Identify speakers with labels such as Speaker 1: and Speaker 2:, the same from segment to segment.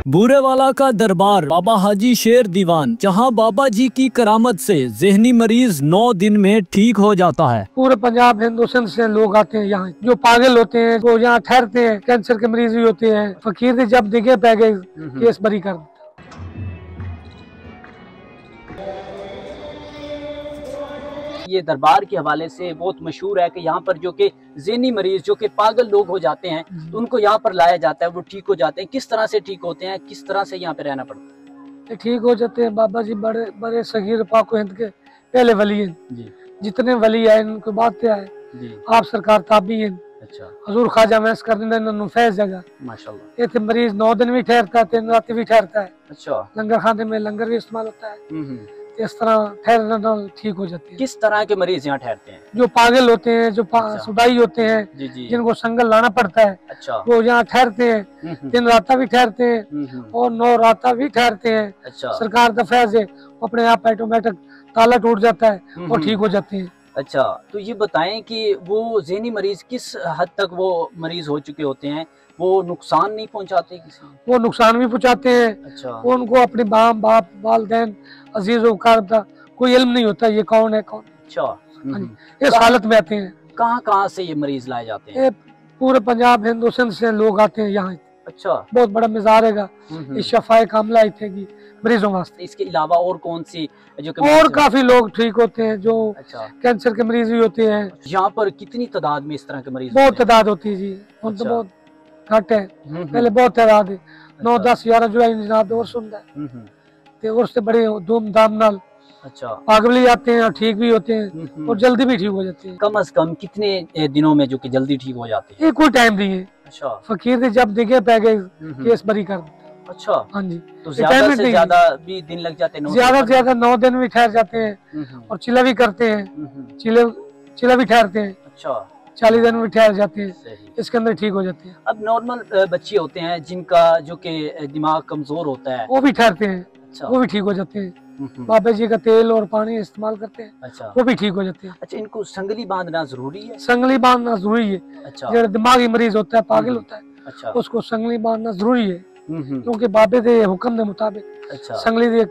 Speaker 1: बूरेवाला का दरबार बाबा हाजी शेर दीवान, जहां बाबा जी की करामत से ज़हनी मरीज 9 दिन में ठीक हो जाता है।
Speaker 2: पूरे पंजाब हिंदुस्तान से लोग आते हैं यहाँ, जो पागल होते हैं वो यहाँ ठहरते हैं। कैंसर के मरीज भी होते हैं। फकीर ने जब दिखे पै गए केस बरी कर।
Speaker 3: ये दरबार के हवाले से बहुत मशहूर है कि यहाँ पर जो कि ज़हनी मरीज जो कि पागल लोग हो जाते हैं तो उनको यहाँ पर लाया जाता है, वो ठीक हो जाते हैं। किस तरह से ठीक होते हैं, किस तरह से यहाँ पे रहना पड़ता है?
Speaker 2: ठीक हो जाते हैं। बाबा जी बड़े बड़े सगीर पाक हिंद के पहले वली हैं
Speaker 3: जी।
Speaker 2: जितने वली आए उनके बाद से आए
Speaker 3: जी।
Speaker 2: आप सरकार ताबी हैं।
Speaker 3: अच्छा।
Speaker 2: हजूर ख्वाजा मैस करने फैज जगह
Speaker 3: माशाल्लाह।
Speaker 2: ये थे मरीज 9 दिन भी ठहरता है, 3 रात भी ठहरता है।
Speaker 3: अच्छा।
Speaker 2: लंगर खाने में लंगर भी इस्तेमाल होता है। इस तरह ठहरना ठीक हो जाती है।
Speaker 3: किस तरह के मरीज यहाँ ठहरते हैं?
Speaker 2: जो पागल होते हैं, जो सुदाई होते हैं,
Speaker 3: जी जी।
Speaker 2: जिनको संगल लाना पड़ता है,
Speaker 3: अच्छा।
Speaker 2: वो यहाँ ठहरते हैं। 3 रात भी ठहरते हैं और 9 रात भी ठहरते हैं।
Speaker 3: अच्छा।
Speaker 2: सरकार का फैज है, अपने आप ऑटोमेटिक ताला टूट जाता है और ठीक हो जाते हैं।
Speaker 3: अच्छा, तो ये बताएं कि वो ज़हनी मरीज किस हद तक वो मरीज हो चुके होते हैं, वो नुकसान नहीं पहुंचाते किसी?
Speaker 2: वो नुकसान भी पहुंचाते हैं।
Speaker 3: अच्छा।
Speaker 2: वो उनको अपने बाप वालदैन अजीजों का कोई इल्म नहीं होता ये कौन है कौन।
Speaker 3: अच्छा।
Speaker 2: इस हालत में आते हैं।
Speaker 3: कहाँ से ये मरीज लाए जाते हैं?
Speaker 2: ये पूरे पंजाब हिंदुस्तान से लोग आते हैं यहाँ।
Speaker 3: अच्छा।
Speaker 2: बहुत बड़ा मज़ार है। इस शफाए कामला थे मरीजों वास्ते।
Speaker 3: इसके अलावा और कौन सी जो
Speaker 2: और काफी लोग ठीक होते हैं, जो
Speaker 3: अच्छा
Speaker 2: कैंसर के मरीज भी होते हैं।
Speaker 3: यहाँ पर कितनी तादाद में इस तरह के मरीज?
Speaker 2: बहुत तादाद होती है जी। हम तो बहुत घट है, पहले बहुत तादाद है। 9, 10, 11 जुलाई जनाब और सुनता है और उससे बड़े धूमधाम नाल
Speaker 3: अच्छा
Speaker 2: पागल आते हैं और ठीक भी होते हैं और जल्दी भी ठीक हो जाते हैं।
Speaker 3: कम से कम कितने दिनों में जो कि जल्दी ठीक हो जाते हैं?
Speaker 2: ये कोई टाइम नहीं है।
Speaker 3: अच्छा।
Speaker 2: फकीर ने जब दिखे पै गए केस बरी कर।
Speaker 3: अच्छा।
Speaker 2: हाँ जी।
Speaker 3: तो ज्यादा से ज्यादा भी दिन लग जाते हैं?
Speaker 2: ज्यादा से ज्यादा 9 दिन भी ठहर जाते हैं और चिल्ला भी करते हैं। चिल्ला भी ठहरते हैं। अच्छा। 40 दिन भी ठहर जाते हैं, इसके अंदर ठीक हो जाते हैं।
Speaker 3: अब नॉर्मल बच्चे होते हैं जिनका जो कि दिमाग कमजोर होता है,
Speaker 2: वो भी ठहरते हैं। अच्छा। वो भी ठीक हो जाते हैं। बाबा जी का तेल और पानी इस्तेमाल करते हैं। अच्छा। वो भी ठीक हो जाते हैं।
Speaker 3: अच्छा, इनको संगली बांधना जरूरी है?
Speaker 2: संगली बांधना जरूरी है। अच्छा। जो दिमागी मरीज होता है, पागल होता है,
Speaker 3: अच्छा,
Speaker 2: उसको संगली बांधना जरूरी है क्योंकि बाबे के हुक्म के मुताबिक। अच्छा। संगली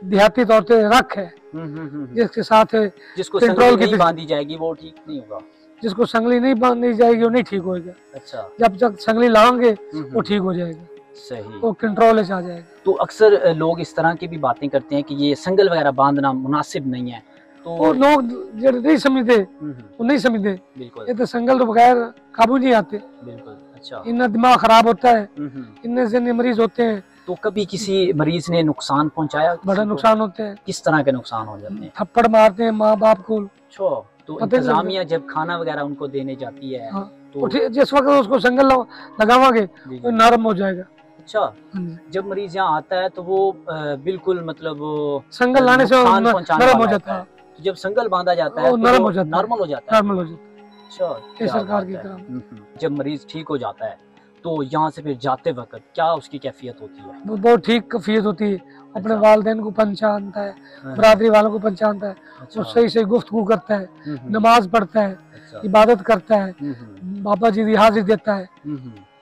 Speaker 2: देहाती तौर पे रख है जिसके साथ
Speaker 3: जिसको संगली नहीं बांधी जाएगी वो ठीक नहीं होगा।
Speaker 2: जिसको संगली नहीं बांधी जाएगी वो नहीं ठीक होगा। अच्छा। जब तक संगली लाएंगे वो ठीक हो जाएगा। सही। वो कंट्रोल से आ जाएगा।
Speaker 3: तो अक्सर लोग इस तरह की भी बातें करते हैं कि ये संगल वगैरह बांधना मुनासिब नहीं है, तो
Speaker 2: वो लोग जो नहीं समझते वो नहीं समझते। बिल्कुल। ये तो संगल तो बगैर काबू नहीं आते। बिल्कुल। अच्छा। इनका दिमाग खराब होता है, इनमें से मरीज होते हैं।
Speaker 3: तो कभी किसी मरीज ने नुकसान पहुंचाया?
Speaker 2: बड़ा नुकसान होते हैं।
Speaker 3: किस तरह के नुकसान हो जाते हैं?
Speaker 2: थप्पड़ मारते हैं माँ बाप को।
Speaker 3: तो इंतजामिया जब खाना वगैरह उनको देने जाती है
Speaker 2: तो जिस वक्त उसको संगल लगावांगे तो नरम हो जाएगा। अच्छा।
Speaker 3: जब मरीज यहाँ आता है तो वो बिल्कुल मतलब
Speaker 2: संगल लाने से नरम हो जाता है।
Speaker 3: जब संगल बांधा जाता है
Speaker 2: नरम हो जाता है,
Speaker 3: नॉर्मल हो जाता है।
Speaker 2: नॉर्मल हो जाता है। अच्छा। सरकार की तरफ
Speaker 3: जब मरीज ठीक हो जाता है तो यहाँ से फिर जाते वक्त क्या उसकी कैफियत होती है?
Speaker 2: वो बहुत ठीक कैफियत होती है। अपने वालिदैन को पहचानता है, बरादरी वालों को पहचानता है। वो सही सही गुफ्तगू करता है, नमाज पढ़ता है, इबादत करता है, बाबा जी की हाजिरी देता है,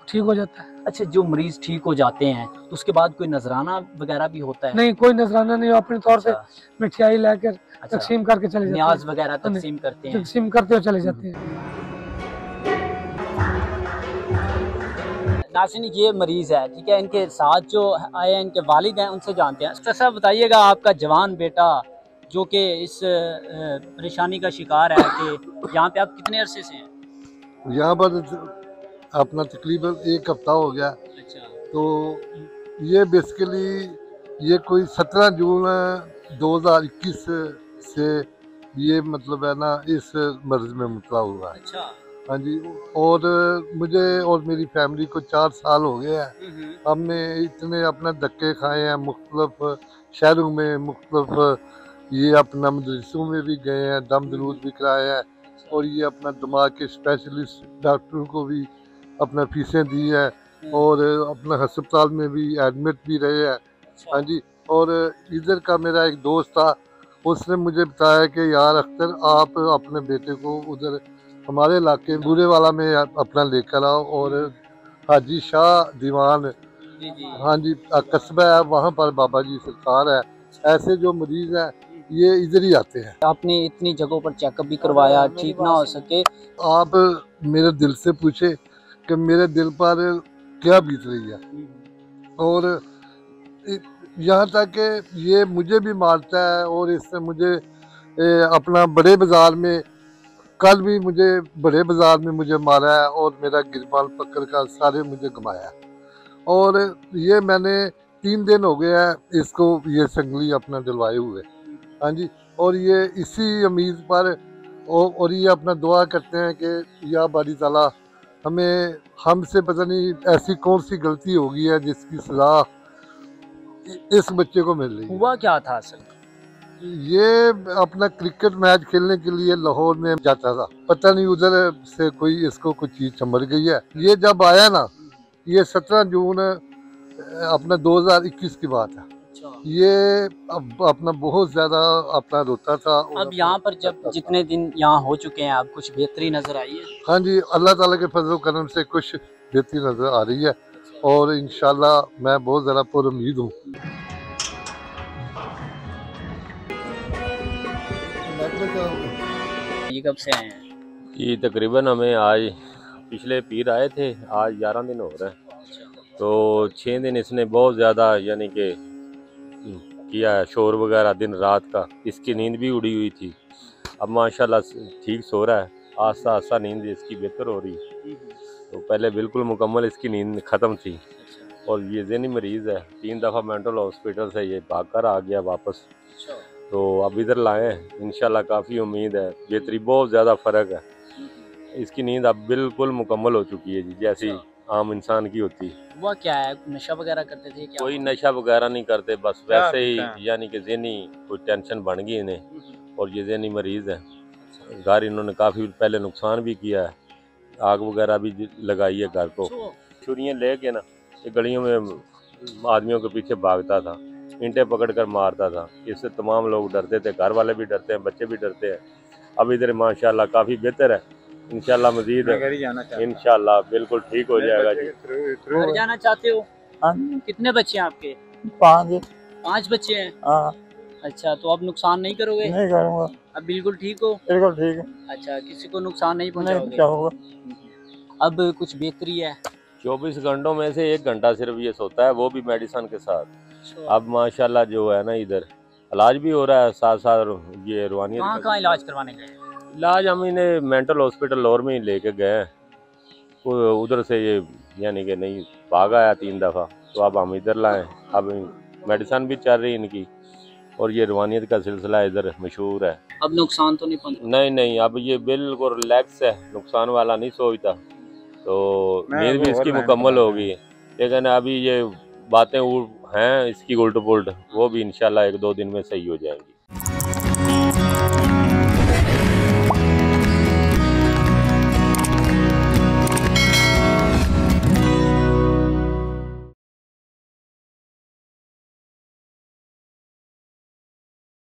Speaker 2: ठीक हो जाता है।
Speaker 3: अच्छा, जो मरीज ठीक हो जाते हैं तो उसके बाद कोई नजराना वगैरह भी होता है?
Speaker 2: नहीं, कोई नजराना नहीं। अपने तौर पे मिठाई लेकर तकसीम करके चले जाते हैं।
Speaker 3: न्याज वगैरह तकसीम करते हैं?
Speaker 2: तकसीम करते हुए चले जाते हैं।
Speaker 3: नाज़रीन, ये मरीज है, ठीक है, इनके साथ जो आए हैं इनके वालिद हैं, उनसे जानते हैं। तो सर बताइएगा, आपका जवान बेटा जो कि इस परेशानी का शिकार है कि यहाँ पे आप कितने अरसे से हैं?
Speaker 4: यहाँ पर अपना तकरीबन 1 हफ्ता हो गया।
Speaker 3: अच्छा।
Speaker 4: तो ये बेसिकली ये कोई 17 जून 2021 से ये मतलब है ना इस मर्ज में मुबतला हुआ है। अच्छा। हाँ जी। और मुझे और मेरी फैमिली को 4 साल हो गए हैं। हमने इतने अपने धक्के खाए हैं, मुख्तलिफ शहरों में, मुख्तलिफ ये अपना मदरसों में भी गए हैं, दम दरूद भी कराए हैं और ये अपना दिमाग के स्पेशलिस्ट डॉक्टरों को भी अपना फीसें दी है और अपना हस्पताल में भी एडमिट भी रहे हैं। हाँ जी। और इधर का मेरा एक दोस्त था, उसने मुझे बताया कि यार अख्तर, आप अपने बेटे को उधर हमारे इलाके बूरेवाला में अपना लेकर आओ और हाजी शाह दीवान
Speaker 3: जी जी।
Speaker 4: हाँ जी, कस्बा है, वहाँ पर बाबा जी सरकार है। ऐसे जो मरीज हैं ये इधर ही आते हैं।
Speaker 3: आपने इतनी जगहों पर चेकअप भी करवाया, ठीक ना हो सके।
Speaker 4: आप मेरे दिल से पूछे कि मेरे दिल पर क्या बीत रही है, और यहाँ तक कि ये मुझे भी मारता है, और इससे मुझे अपना बड़े बाजार में, कल भी मुझे बड़े बाजार में मुझे मारा है, और मेरा गिरबान पकड़ कर सारे मुझे घुमाया। और ये मैंने 3 दिन हो गया है इसको ये संगली अपना दिलवाए हुए। हाँ जी, और ये इसी उम्मीद पर और ये अपना दुआ करते हैं कि या बारी ताला हमें, हमसे पता नहीं ऐसी कौन सी गलती हो गई है जिसकी सजा इस बच्चे को मिल रही है।
Speaker 3: हुआ क्या था असल?
Speaker 4: ये अपना क्रिकेट मैच खेलने के लिए लाहौर में जाता था, पता नहीं उधर से कोई इसको कुछ चीज चमड़ गई है। ये जब आया ना, ये 17 जून अपना 2021 की बात है। ये अपना बहुत ज्यादा अपना रोता था।
Speaker 3: अब यहाँ पर जब जितने दिन यहाँ हो चुके हैं, अब कुछ बेहतरी नजर आई है?
Speaker 4: हाँ जी, अल्लाह ताला के फजल करम से कुछ बेहतरी नजर आ रही है, और इंशाल्लाह मैं बहुत ज़्यादा पुरुम्मीद हूँ।
Speaker 3: ये कब से आए हैं?
Speaker 5: ये तकरीबन हमें आज पिछले पीर आए थे, आज 11 दिन हो रहे हैं। तो 6 दिन इसने बहुत ज़्यादा यानी कि किया है, शोर वगैरह दिन रात का, इसकी नींद भी उड़ी हुई थी। अब माशाल्लाह ठीक सो रहा है, आस्ता आस्ता नींद इसकी बेहतर हो रही है। तो पहले बिल्कुल मुकम्मल इसकी नींद ख़त्म थी, और ये ज़हनी मरीज़ है, 3 दफ़ा मेंटल हॉस्पिटल से ये भाग कर आ गया वापस। तो अब इधर लाए हैं, इंशाल्लाह काफ़ी उम्मीद है, बेहतरी बहुत ज़्यादा फ़र्क है। इसकी नींद अब बिल्कुल मुकम्मल हो चुकी है जी, जैसी आम इंसान की होती है।
Speaker 3: हुआ क्या है, नशा वगैरह करते थे क्या?
Speaker 5: कोई नशा वगैरह नहीं करते, बस वैसे ही यानी कि ज़हनी कोई टेंशन बन गई इन्हें, और ये ज़हनी मरीज़ है। घर इन्होंने काफ़ी पहले नुकसान भी किया है, आग वगैरह भी लगाई है घर को। छुरियाँ ले के ना ये गलियों में आदमियों के पीछे भागता था, ईंटें पकड़ कर मारता था। इससे तमाम लोग डरते थे, घर वाले भी डरते हैं, बच्चे भी डरते हैं। अब इधर माशाल्लाह काफ़ी बेहतर है, इंशाल्लाह मजीद इंशाल्लाह बिल्कुल ठीक हो जाएगा जी।
Speaker 3: घर जाना चाहते हो? कितने बच्चे हैं आपके? 5 बच्चे हैं। अच्छा, तो अब नुकसान नहीं करोगे?
Speaker 6: नहीं करूँगा।
Speaker 3: अब बिल्कुल ठीक हो?
Speaker 6: बिल्कुल ठीक है।
Speaker 3: अच्छा, किसी को नुकसान नहीं पहुंचाओगे? अब कुछ बेहतरी है?
Speaker 5: 24 घंटों में से 1 घंटा सिर्फ ये सोता है, वो भी मेडिसिन के साथ। अब माशाल्लाह जो है ना, इधर इलाज भी हो रहा है, साथ साथ ये रूहानियत।
Speaker 3: कहाँ इलाज करवाने गए?
Speaker 5: इलाज हम इन्हें मेंटल हॉस्पिटल लाहौर में ही लेके गए हैं, उधर से ये यानी कि नहीं भाग आया 3 दफ़ा, तो अब हम इधर लाए। अब मेडिसिन भी चल रही इनकी, और ये रूहानियत का सिलसिला इधर मशहूर है।
Speaker 3: अब नुकसान तो नहीं पहुंचा?
Speaker 5: नहीं, अब ये बिल्कुल रिलैक्स है, नुकसान वाला नहीं सोचता। तो नींद भी इसकी मुकम्मल हो गई है, लेकिन अभी ये बातें हैं इसकी उल्ट पुल्ट, वो भी इंशाल्लाह 1-2 दिन में सही हो जाएंगी।